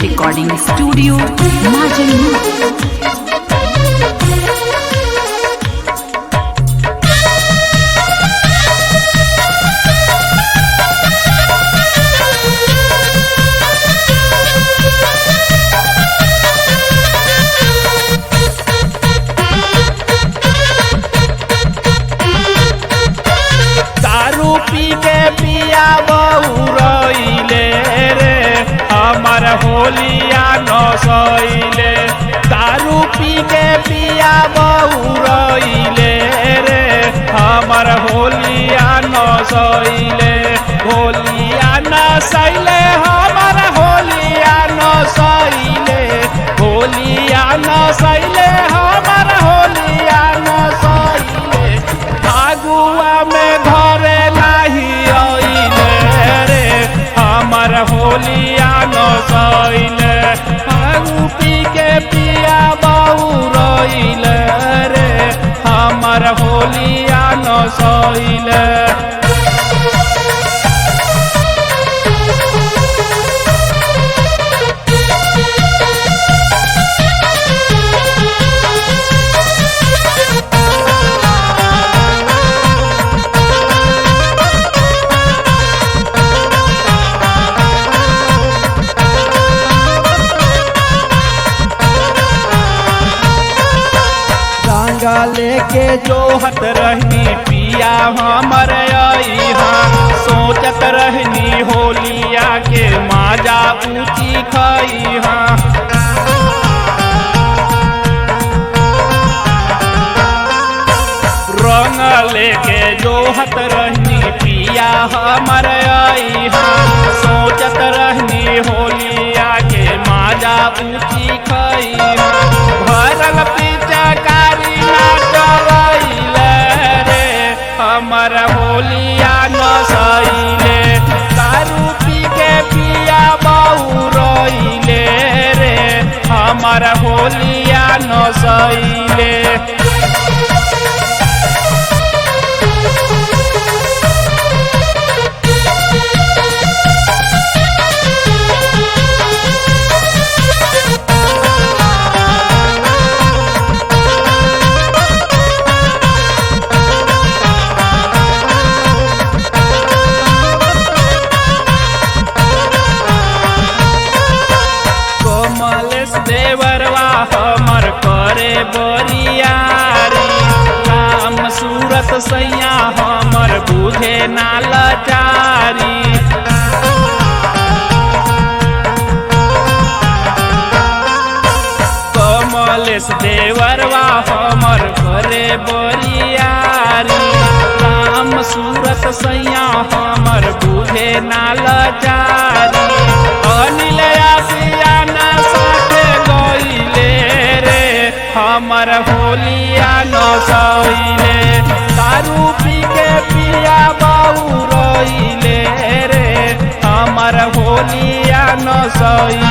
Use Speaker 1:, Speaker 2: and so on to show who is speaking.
Speaker 1: Recording studio माजनू।
Speaker 2: दारू पी के पिया बहुरइले रे हमर होलिया नसइले। दारू पी के पिया बहुरइले रे हमर होलिया नसइले। होलिया नसइले हमर होलिया नसइले। होलिया नसइले हमर होलिया नसइले। फागुआ में घरे नाही आइले रे हमर होलिया नसइले। फागु पी के पिया बहुरइले रे हमर होलिया नसइले। लेके जोहत रहनी पिया हमर अइहा। सोचत रहनी होलिया के माजा ऊँची खइहा। रंग लेके जोहत रहनी पिया हमर अइहा। सोचत रहनी होलिया के माजा ऊँची खइहा। भरल पिचकारी नाचइले रे हमर होलिया नसइले। दारू पी के पिया बहुरइले रे हमर होलिया नसइले। देवरवा हमर करे बरियारी। काम सूरत सैया हमर बुझे ना लाचारी। कमलेश देवरवा हमर करे बरियारी। काम सूरत सैया हमर बुझे ना लाचारी। अनिल आसियाना साथे गइले रे हमर होलिया नसइले। दारू पी के पिया बहुरइले रे हमर होलिया नसइले।